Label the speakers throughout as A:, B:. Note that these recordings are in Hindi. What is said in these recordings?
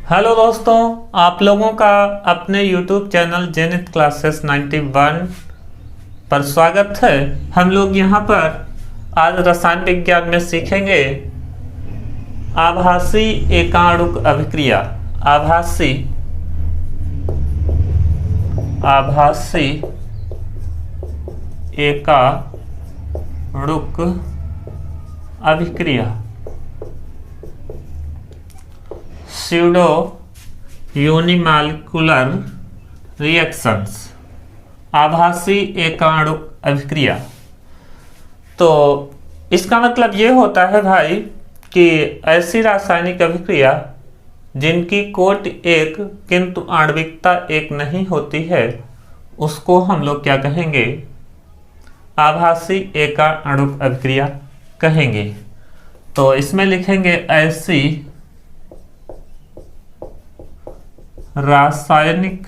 A: हेलो दोस्तों, आप लोगों का अपने YouTube चैनल जेनिथ क्लासेस 91 पर स्वागत है। हम लोग यहाँ पर आज रसायन विज्ञान में सीखेंगे आभासी एकाणुक अभिक्रिया। आभासी एकाणुक अभिक्रिया, स्यूडो यूनिमॉलिक्यूलर रिएक्शंस, आभासी एकाणुक अभिक्रिया। तो इसका मतलब ये होता है भाई कि ऐसी रासायनिक अभिक्रिया जिनकी कोट एक किंतु आणविकता एक नहीं होती है, उसको हम लोग क्या कहेंगे? आभासी एकाणुक अभिक्रिया कहेंगे। तो इसमें लिखेंगे ऐसी रासायनिक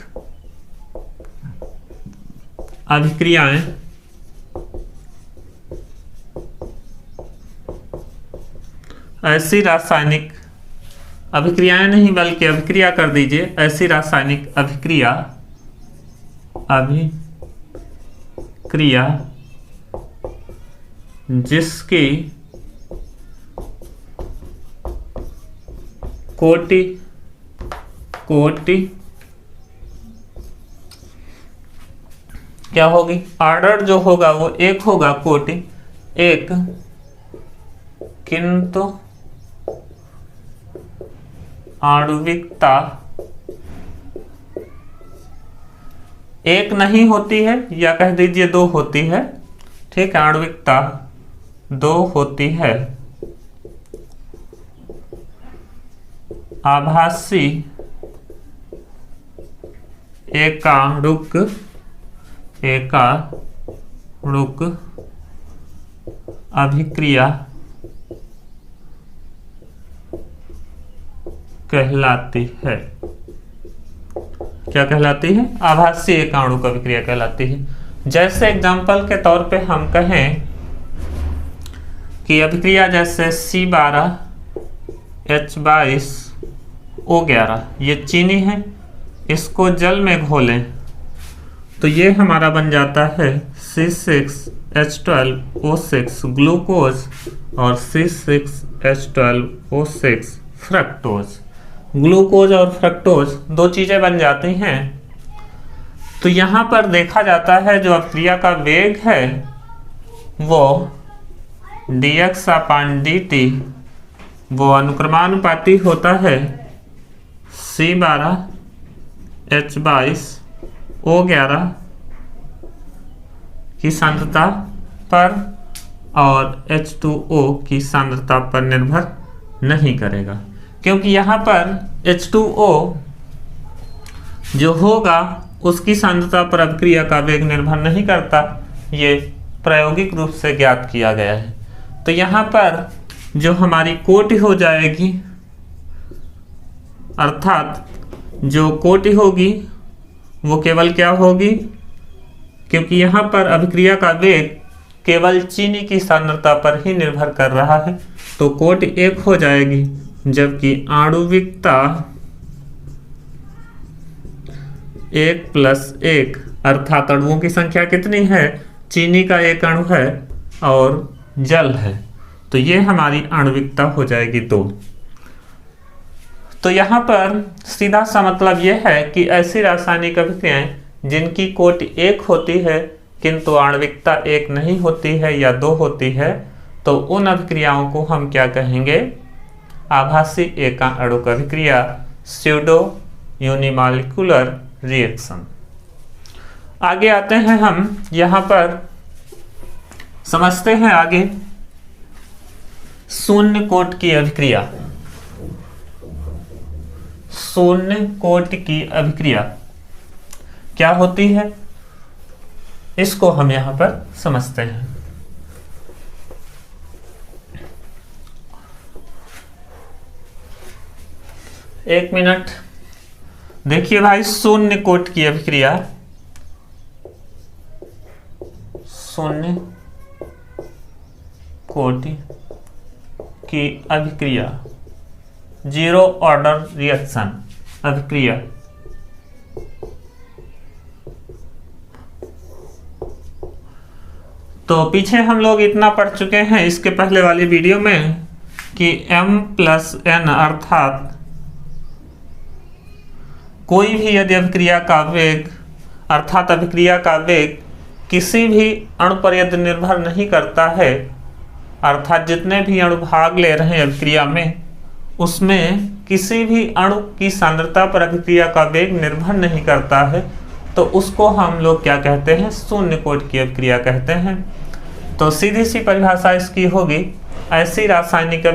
A: अभिक्रियाएं नहीं बल्कि अभिक्रिया कर दीजिए। ऐसी रासायनिक अभिक्रिया जिसकी कोटि क्या होगी? ऑर्डर जो होगा वो एक होगा, कोटि एक, किंतु आणविकता एक नहीं होती है, या कह दीजिए दो होती है। ठीक है, आणविकता दो होती है। आभासी एकाणुक अभिक्रिया कहलाती है। क्या कहलाती है? आभासी एकाणुक अभिक्रिया कहलाती है। जैसे एग्जांपल के तौर पे हम कहें कि अभिक्रिया जैसे C12H22O11, ये चीनी है, इसको जल में घोलें तो ये हमारा बन जाता है C6H12O6 ग्लूकोज और C6H12O6 फ्रक्टोज। ग्लूकोज और फ्रक्टोज दो चीजें बन जाती हैं। तो यहाँ पर देखा जाता है जो अभिक्रिया का वेग है वो dx/dt वो अनुक्रमानुपाती होता है C12H22O11 की सांद्रता पर और H2O की सांद्रता पर निर्भर नहीं करेगा, क्योंकि यहाँ पर H2O जो होगा उसकी सांद्रता पर अभिक्रिया का वेग निर्भर नहीं करता। ये प्रायोगिक रूप से ज्ञात किया गया है। तो यहाँ पर जो हमारी कोटि हो जाएगी, अर्थात जो कोटि होगी वो केवल क्या होगी? क्योंकि यहाँ पर अभिक्रिया का वेग केवल चीनी की सांद्रता पर ही निर्भर कर रहा है, तो कोटि एक हो जाएगी, जबकि आणुविकता 1+1, अर्थात अणुओं की संख्या कितनी है? चीनी का एक अणु है और जल है, तो ये हमारी आणुविकता हो जाएगी 2। तो यहाँ पर सीधा सा मतलब यह है कि ऐसी रासायनिक अभिक्रियाएं जिनकी कोटि एक होती है किंतु आणविकता एक नहीं होती है या 2 होती है, तो उन अभिक्रियाओं को हम क्या कहेंगे? आभासी एकाणुक अभिक्रिया, स्यूडो यूनिमॉलिक्यूलर रिएक्शन। आगे आते हैं, हम यहाँ पर समझते हैं आगे शून्य कोट की अभिक्रिया। शून्य कोट की अभिक्रिया क्या होती है, इसको हम यहां पर समझते हैं। एक मिनट देखिए भाई, शून्य कोट की अभिक्रिया, शून्य कोटि की अभिक्रिया, जीरो ऑर्डर रिएक्शन, अभिक्रिया। तो पीछे हम लोग इतना पढ़ चुके हैं इसके पहले वाली वीडियो में कि m+n अर्थात कोई भी यदि अभिक्रिया का वेग अर्थात अभिक्रिया का वेग किसी भी अणु पर यदि निर्भर नहीं करता है, अर्थात जितने भी अणु भाग ले रहे हैं अभिक्रिया में उसमें किसी भी अणु की सांद्रता पर अभिक्रिया का वेग निर्भर नहीं करता है, तो उसको हम लोग क्या कहते हैं, शून्य कोट की अभिक्रिया कहते हैं। तो सीधी सी परिभाषा इसकी होगी, ऐसी रासायनिक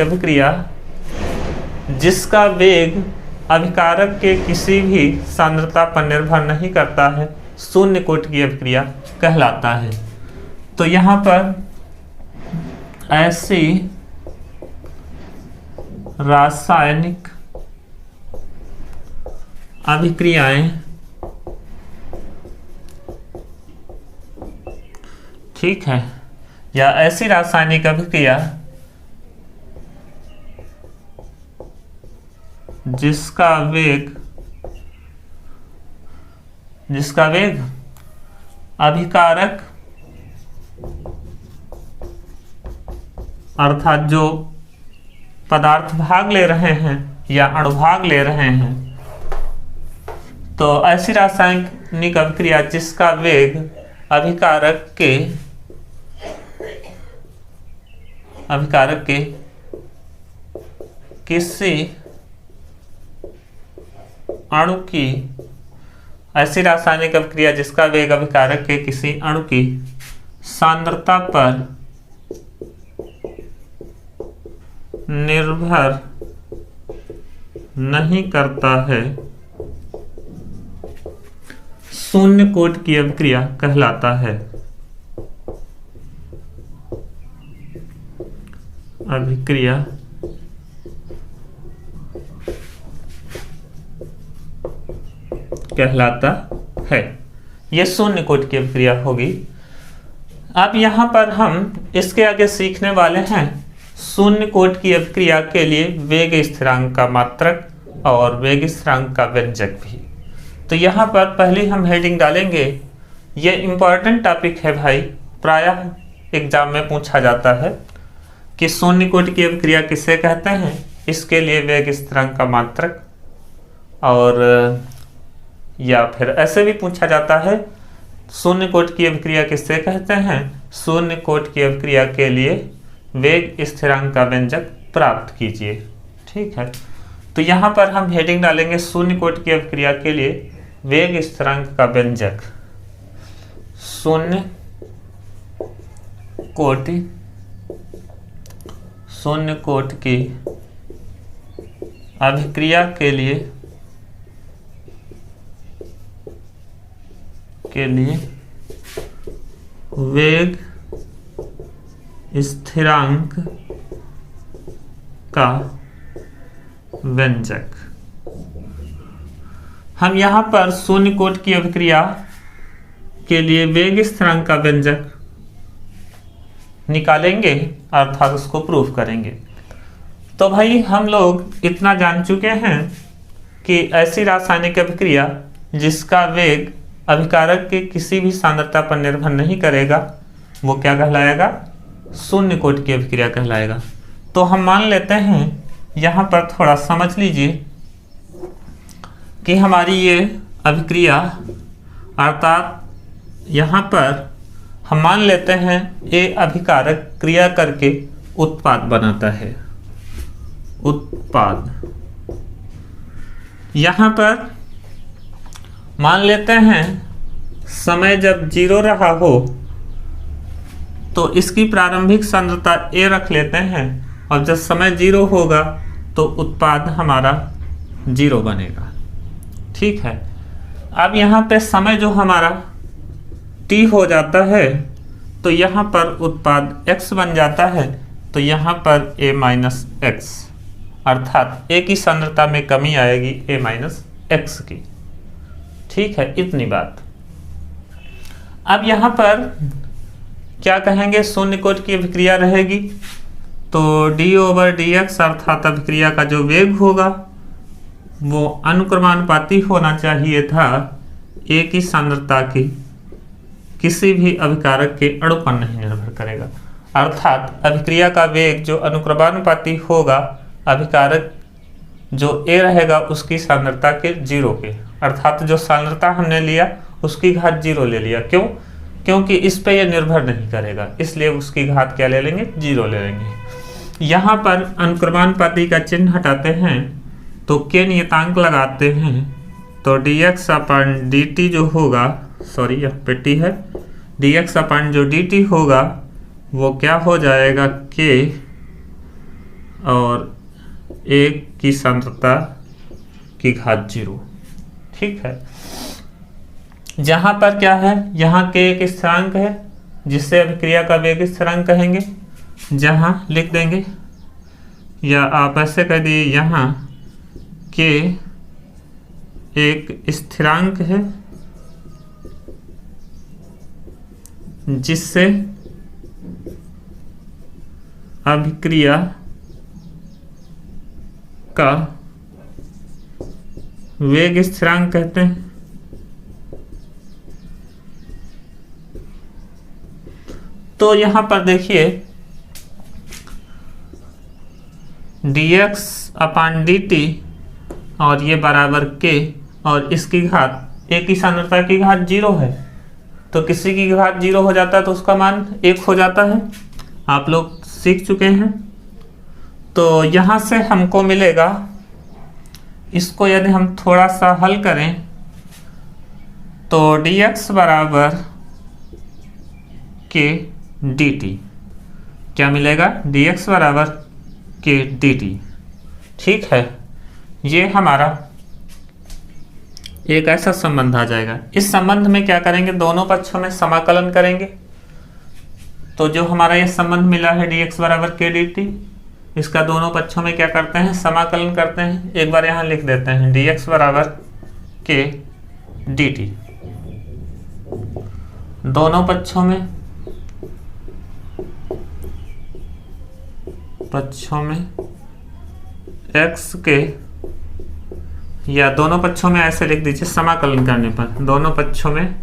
A: अभिक्रिया जिसका वेग अभिकारक के किसी भी सांद्रता पर निर्भर नहीं करता है, शून्य कोट की अभिक्रिया कहलाता है। तो यहाँ पर ऐसी रासायनिक अभिक्रियाएं, ठीक है, या ऐसी रासायनिक अभिक्रिया जिसका वेग अभिकारक अर्थात जो पदार्थ भाग ले रहे हैं या अणुभाग ले रहे हैं, तो ऐसी रासायनिक अभिक्रिया जिसका वेग अभिकारक के किसी अणु की, ऐसी रासायनिक अभिक्रिया जिसका वेग अभिकारक के किसी अणु की सांद्रता पर निर्भर नहीं करता है, शून्य कोट की अभिक्रिया कहलाता है। अभिक्रिया कहलाता है, यह शून्य कोट की अभिक्रिया होगी। अब यहां पर हम इसके आगे सीखने वाले हैं शून्य कोट की अभिक्रिया के लिए वेग स्थिरांक का मात्रक और वेग स्थिरांक का व्यंजक भी। तो यहाँ पर पहले हम हेडिंग डालेंगे, ये इम्पॉर्टेंट टॉपिक है भाई, प्रायः एग्जाम में पूछा जाता है कि शून्य कोट की अभिक्रिया किसे कहते हैं, इसके लिए वेग स्थिरांक का मात्रक, और या फिर ऐसे भी पूछा जाता है शून्य कोट की अभिक्रिया किसे कहते हैं, शून्य कोट की अभिक्रिया के लिए वेग स्थिरांक का व्यंजक प्राप्त कीजिए। ठीक है, तो यहाँ पर हम हेडिंग डालेंगे शून्य कोट की अभिक्रिया के लिए वेग स्थिरांक का व्यंजक। शून्य कोट की अभिक्रिया के लिए वेग स्थिरांक का व्यंजक। हम यहाँ पर शून्य कोट की अभिक्रिया के लिए वेग स्थिरांक का व्यंजक निकालेंगे, अर्थात उसको प्रूफ करेंगे। तो भाई हम लोग इतना जान चुके हैं कि ऐसी रासायनिक अभिक्रिया जिसका वेग अभिकारक के किसी भी सांद्रता पर निर्भर नहीं करेगा, वो क्या कहलाएगा, शून्य कोट की अभिक्रिया कहलाएगा। तो हम मान लेते हैं, यहाँ पर थोड़ा समझ लीजिए कि हमारी ये अभिक्रिया, अर्थात यहाँ पर हम मान लेते हैं ए अभिकारक क्रिया करके उत्पाद बनाता है, उत्पाद। यहाँ पर मान लेते हैं समय जब 0 रहा हो तो इसकी प्रारंभिक सांद्रता ए रख लेते हैं, और जब समय 0 होगा तो उत्पाद हमारा 0 बनेगा। ठीक है, अब यहाँ पे समय जो हमारा t हो जाता है तो यहाँ पर उत्पाद x बन जाता है, तो यहाँ पर a माइनस एक्स, अर्थात a की सांद्रता में कमी आएगी a माइनस एक्स की। ठीक है, इतनी बात। अब यहाँ पर क्या कहेंगे, शून्य कोट की अभिक्रिया रहेगी, तो d/dx अर्थात अभिक्रिया का जो वेग होगा वो अनुक्रमानुपाती होना चाहिए था एक ही सांद्रता की किसी भी अभिकारक के अणु पर नहीं निर्भर करेगा। अर्थात अभिक्रिया का वेग जो अनुक्रमानुपाती होगा अभिकारक जो A रहेगा उसकी सांद्रता के 0 के, अर्थात जो सांद्रता हमने लिया उसकी घात 0 ले लिया। क्यों? क्योंकि इस पे ये निर्भर नहीं करेगा, इसलिए उसकी घात क्या ले लेंगे? 0 ले लेंगे। यहाँ पर अनुक्रमानुपाती का चिन्ह हटाते हैं तो के नियतांक लगाते हैं तो dx/dt जो होगा, सॉरी यह पेटी है, dx/ जो dt होगा वो क्या हो जाएगा? k और 1 की सांद्रता की घात 0। ठीक है। जहां पर क्या है, यहाँ k एक स्थिरांक है जिससे अभिक्रिया का वेग स्थिरांक कहेंगे, जहां लिख देंगे या आप ऐसे कह दिए यहाँ k एक स्थिरांक है जिससे अभिक्रिया का वेग स्थिरांक कहते हैं। तो यहां पर देखिए dx/dt और ये बराबर k और इसकी घात एक की सांद्रता की घात 0 है, तो किसी की घात 0 हो जाता है तो उसका मान 1 हो जाता है, आप लोग सीख चुके हैं। तो यहाँ से हमको मिलेगा, इसको यदि हम थोड़ा सा हल करें तो dx बराबर k dt, क्या मिलेगा? dx बराबर k dt। ठीक है, ये हमारा एक ऐसा संबंध आ जाएगा। इस संबंध में क्या करेंगे? दोनों पक्षों में समाकलन करेंगे। तो जो हमारा ये संबंध मिला है dx बराबर k dt, इसका दोनों पक्षों में क्या करते हैं? समाकलन करते हैं। एक बार यहाँ लिख देते हैं dx बराबर k dt, दोनों पक्षों में x के, या दोनों पक्षों में ऐसे लिख दीजिए समाकलन करने पर, दोनों पक्षों में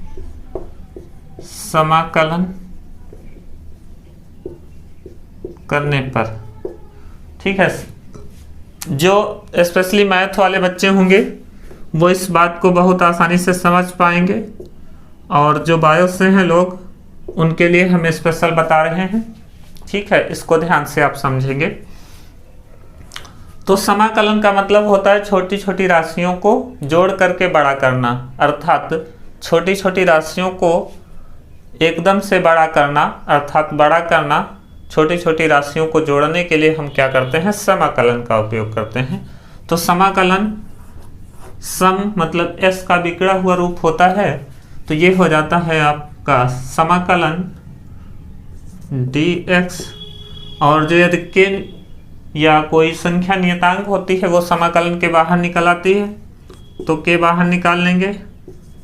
A: समाकलन करने पर। ठीक है, जो स्पेशली मैथ वाले बच्चे होंगे वो इस बात को बहुत आसानी से समझ पाएंगे, और जो बायो से हैं लोग उनके लिए हम स्पेशल बता रहे हैं। ठीक है, इसको ध्यान से आप समझेंगे। तो समाकलन का मतलब होता है छोटी छोटी राशियों को जोड़ करके बड़ा करना, अर्थात छोटी छोटी राशियों को एकदम से बड़ा करना, अर्थात बड़ा करना। छोटी छोटी राशियों को जोड़ने के लिए हम क्या करते हैं? समाकलन का उपयोग करते हैं। तो समाकलन सम मतलब s का बिगड़ा हुआ रूप होता है, तो ये हो जाता है आपका समाकलन dx, और जो यदि k या कोई संख्या नियतांक होती है वो समाकलन के बाहर निकल आती है, तो k बाहर निकाल लेंगे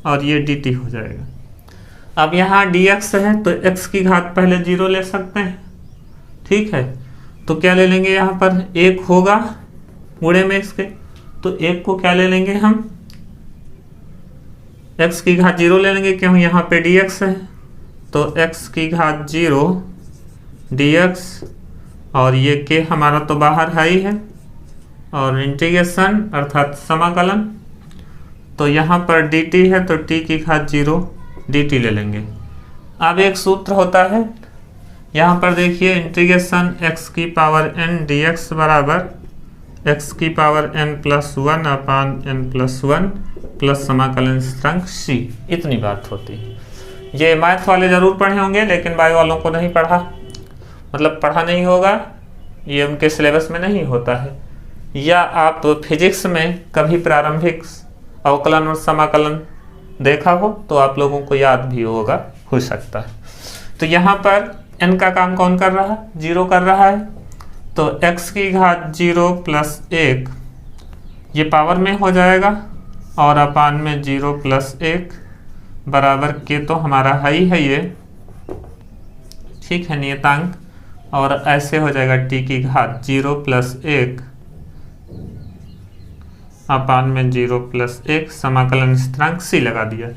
A: और ये dt हो जाएगा। अब यहाँ dx है तो x की घात पहले 0 ले सकते हैं। ठीक है, तो क्या ले लेंगे? यहाँ पर 1 होगा गुणे में इसके, तो 1 को क्या ले लेंगे हम? x की घात 0 ले लेंगे, क्यों? यहाँ पे dx है तो x की घात 0 dx, और ये k हमारा तो बाहर है ही है, और इंटीग्रेशन अर्थात समाकलन, तो यहाँ पर dt है तो t की घात 0 dt ले लेंगे। अब एक सूत्र होता है यहाँ पर देखिए, इंटीग्रेशन x की पावर n dx बराबर x की पावर n प्लस 1 अपान n प्लस 1 प्लस समाकलन स्थिरांक c, इतनी बात होती है। ये मैथ वाले जरूर पढ़े होंगे लेकिन बायो वालों को नहीं पढ़ा, मतलब पढ़ा नहीं होगा, ये उनके सिलेबस में नहीं होता है। या आप फिजिक्स में कभी प्रारंभिक अवकलन और समाकलन देखा हो तो आप लोगों को याद भी होगा, हो सकता है। तो यहाँ पर n का काम कौन कर रहा है? 0 कर रहा है, तो x की घात 0 प्लस 1 ये पावर में हो जाएगा, और अपान में 0 प्लस 1 बराबर k, तो हमारा हाई है ये, ठीक है, नियतांक, और ऐसे हो जाएगा टी की घात 0 + 1 अपान में 0 + 1 समाकलन स्थिरांक c लगा दिया।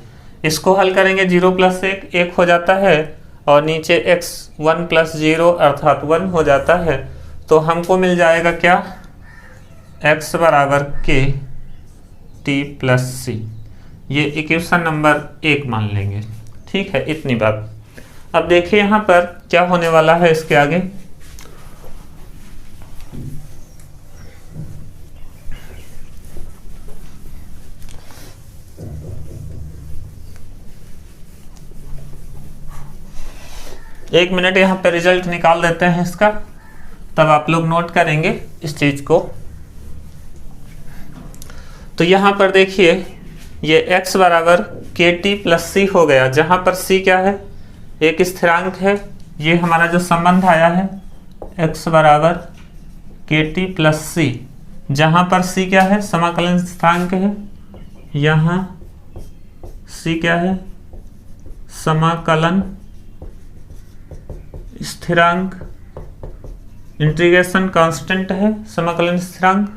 A: इसको हल करेंगे 0 + 1 1 हो जाता है और नीचे x 1 + 0 अर्थात 1 हो जाता है। तो हमको मिल जाएगा क्या, x बराबर k t + c। ये इक्वेशन नंबर 1 मान लेंगे। ठीक है, इतनी बात। अब देखिए यहाँ पर क्या होने वाला है इसके आगे। एक मिनट यहाँ पे रिजल्ट निकाल देते हैं इसका, तब आप लोग नोट करेंगे इस चीज को। तो यहाँ पर देखिए ये x बराबर kt + c हो गया, जहां पर c क्या है, एक स्थिरांक है। ये हमारा जो संबंध आया है x बराबर kt + c, जहां पर c क्या है, समाकलन स्थिरांक है। यहाँ c क्या है, समाकलन स्थिरांक, इंटीग्रेशन कांस्टेंट है, समाकलन स्थिरांक,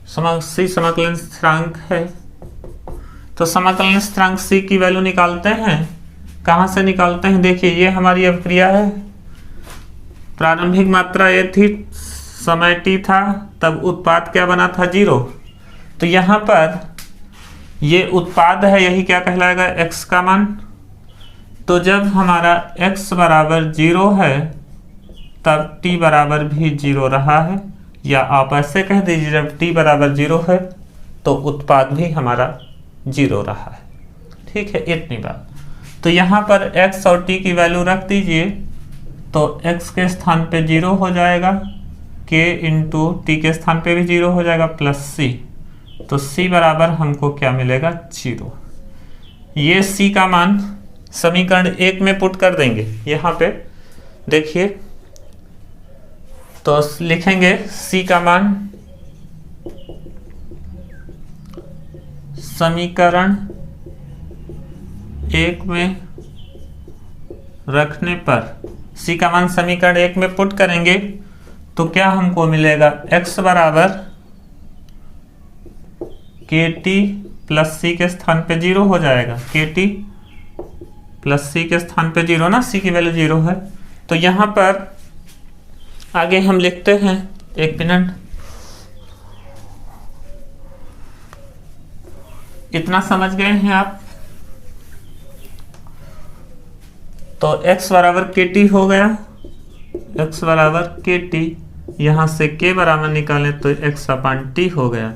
A: c समाकलन स्थिरांक है। तो समाकलन स्थिरांक c की वैल्यू निकालते हैं। कहाँ से निकालते हैं, देखिए ये हमारी अभिक्रिया है। प्रारंभिक मात्रा a थी, समय t था, तब उत्पाद क्या बना था, 0। तो यहाँ पर ये उत्पाद है, यही क्या कहलाएगा, x का मान। तो जब हमारा x बराबर 0 है तब t बराबर भी 0 रहा है, या आप ऐसे कह दीजिए जब t बराबर 0 है तो उत्पाद भी हमारा 0 रहा है। ठीक है, इतनी बात। तो यहाँ पर x और t की वैल्यू रख दीजिए, तो x के स्थान पे 0 हो जाएगा, k × t के स्थान पे भी 0 हो जाएगा, प्लस c। तो c बराबर हमको क्या मिलेगा, 0। ये c का मान समीकरण 1 में पुट कर देंगे। यहाँ पे देखिए, तो लिखेंगे c का मान समीकरण 1 में रखने पर, c का मान समीकरण 1 में पुट करेंगे तो क्या हमको मिलेगा, x बराबर kt + c के स्थान पे 0 हो जाएगा, kt + c के स्थान पे 0 ना, c की वैल्यू 0 है। तो यहाँ पर आगे हम लिखते हैं, एक मिनट, इतना समझ गए हैं आप। तो x बराबर kt हो गया, x बराबर kt, यहाँ से k बराबर निकालें तो x/t हो गया।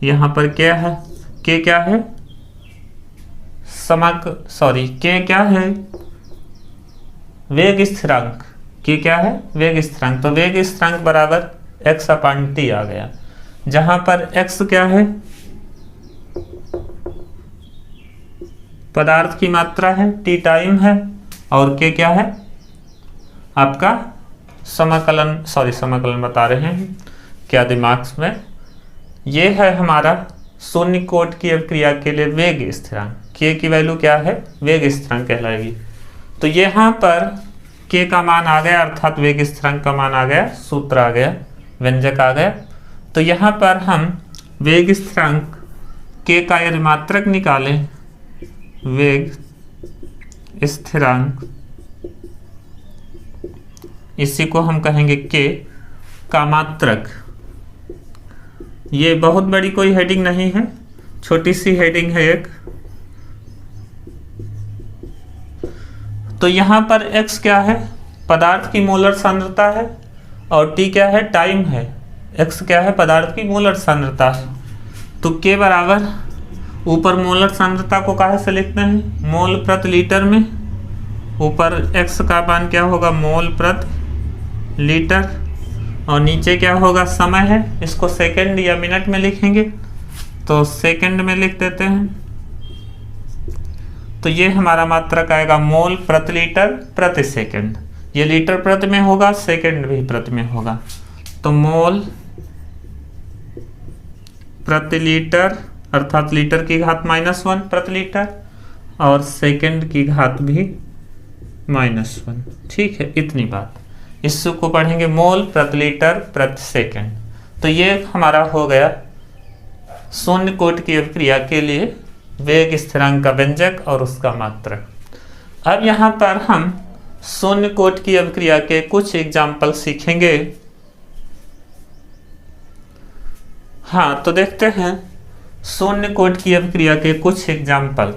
A: यहाँ पर क्या है, k क्या है, k क्या है, वेग स्थिरांक, k क्या है, वेग स्थिरांक। तो वेग स्थिरांक बराबर x/t आ गया, जहां पर x क्या है, पदार्थ की मात्रा है, t टाइम है, और k क्या है, आपका समाकलन बता रहे हैं क्या दिमाग में। ये है हमारा शून्य कोट की अभिक्रिया के लिए वेग स्थिरांक, k की वैल्यू क्या है, वेग स्थिरांक कहलाएगी। तो यहाँ पर k का मान आ गया, अर्थात वेग स्थिरांक का मान आ गया, सूत्र आ गया, व्यंजक आ गया। तो यहाँ पर हम वेग स्थिरांक k का यदि मात्रक निकालें, वेग स्थिरांक, इसी को हम कहेंगे k का मात्रक। ये बहुत बड़ी कोई हेडिंग नहीं है, छोटी सी हेडिंग है एक। तो यहाँ पर x क्या है, पदार्थ की मोलर सांद्रता है, और t क्या है, टाइम है। x क्या है, पदार्थ की मोलर सांद्रता है। तो k बराबर, ऊपर मोलर सांद्रता को काहे से लिखते हैं, मोल प्रति लीटर में। ऊपर x का मान क्या होगा, मोल प्रति लीटर, और नीचे क्या होगा, समय है, इसको सेकंड या मिनट में लिखेंगे, तो सेकंड में लिख देते हैं। तो ये हमारा मात्रक आएगा मोल प्रति लीटर प्रति सेकंड। ये लीटर प्रति में होगा, सेकंड भी प्रति में होगा। तो मोल प्रति लीटर, अर्थात लीटर की घात -1 प्रति लीटर, और सेकंड की घात भी -1। ठीक है, इतनी बात। इसको पढ़ेंगे मोल प्रति लीटर प्रति सेकंड। तो ये हमारा हो गया शून्य कोटि की अभिक्रिया के लिए वेग स्थिरांक का व्यंजक और उसका मात्रक। अब यहाँ पर हम शून्य कोटि की अभिक्रिया के कुछ एग्जाम्पल सीखेंगे। हाँ, तो देखते हैं शून्य कोटि की अभिक्रिया के कुछ एग्जाम्पल।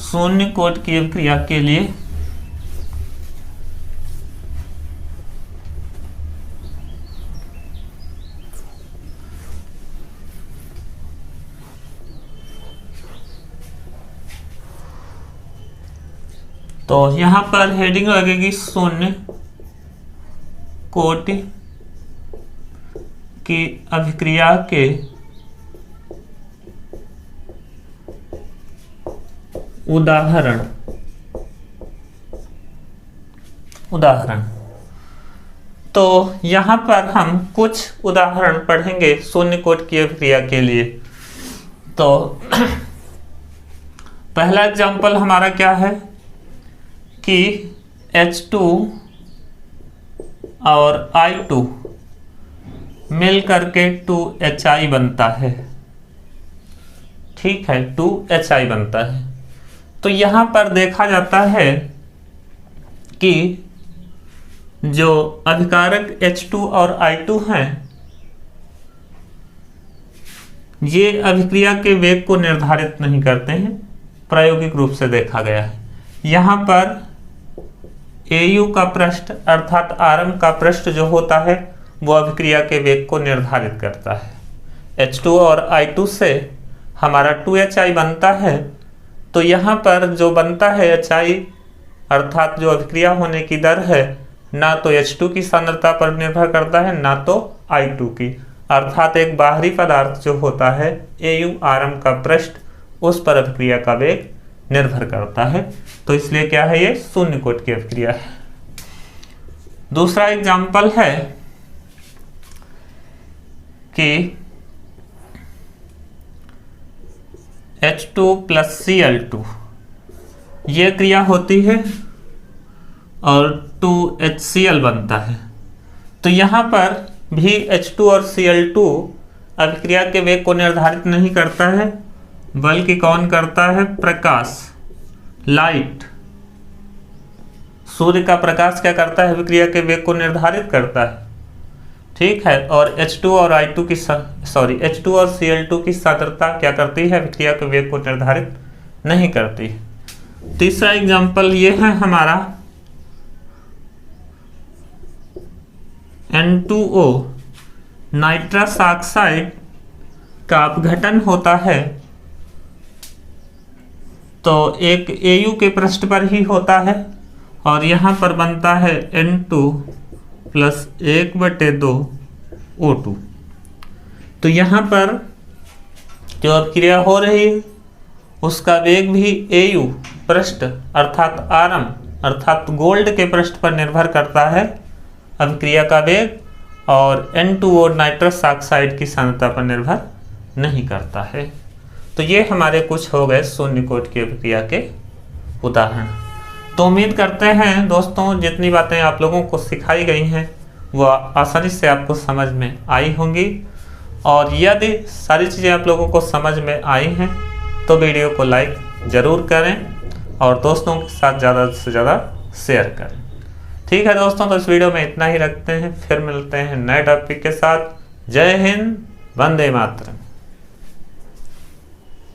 A: शून्य कोटि की अभिक्रिया के लिए तो यहां पर हेडिंग लगेगी शून्य कोटि की अभिक्रिया के उदाहरण। तो यहां पर हम कुछ उदाहरण पढ़ेंगे शून्य कोटि की अभिक्रिया के लिए। तो पहला एग्जांपल हमारा क्या है कि H2 और I2 मिल करके 2HI बनता है। ठीक है, 2HI बनता है। तो यहां पर देखा जाता है कि जो अभिकारक H2 और I2 हैं, ये अभिक्रिया के वेग को निर्धारित नहीं करते हैं, प्रायोगिक रूप से देखा गया है। यहां पर AU का पृष्ठ अर्थात आरंभ का पृष्ठ जो होता है वो अभिक्रिया के वेग को निर्धारित करता है। H2 और I2 से हमारा 2HI बनता है। तो यहाँ पर जो बनता है HI अर्थात जो अभिक्रिया होने की दर है, ना तो H2 की सांद्रता पर निर्भर करता है ना तो I2 की, अर्थात एक बाहरी पदार्थ जो होता है AU आरंभ का पृष्ठ, उस पर अभिक्रिया का वेग निर्भर करता है। तो इसलिए क्या है, ये शून्य कोटि की अभिक्रिया है। दूसरा एग्जाम्पल है कि H2 प्लस Cl2 ये क्रिया होती है और 2HCl बनता है। तो यहाँ पर भी H2 और Cl2 अभिक्रिया के वेग को निर्धारित नहीं करता है, बल्कि कौन करता है, प्रकाश, लाइट। सूर्य का प्रकाश क्या करता है, अभिक्रिया के वेग को निर्धारित करता है। ठीक है, और H2 और H2 और Cl2 की सांद्रता क्या करती है, अभिक्रिया के वेग को निर्धारित नहीं करती। तीसरा एग्जाम्पल ये है हमारा N2O नाइट्रस ऑक्साइड का अपघटन होता है। तो एक AU के पृष्ठ पर ही होता है और यहाँ पर बनता है N2 प्लस 1/2 O2। तो यहाँ पर जो अभिक्रिया हो रही है उसका वेग भी AU पृष्ठ अर्थात आरंभ अर्थात गोल्ड के पृष्ठ पर निर्भर करता है अभिक्रिया का वेग, और N2O नाइट्रस ऑक्साइड की सांद्रता पर निर्भर नहीं करता है। तो ये हमारे कुछ हो गए शून्य कोटि की अभिक्रिया के उदाहरण। तो उम्मीद करते हैं दोस्तों जितनी बातें आप लोगों को सिखाई गई हैं वह आसानी से आपको समझ में आई होंगी, और यदि सारी चीज़ें आप लोगों को समझ में आई हैं तो वीडियो को लाइक ज़रूर करें और दोस्तों के साथ ज़्यादा से ज़्यादा शेयर करें। ठीक है दोस्तों, तो इस वीडियो में इतना ही रखते हैं, फिर मिलते हैं नए टॉपिक के साथ। जय हिंद, वंदे मातरम।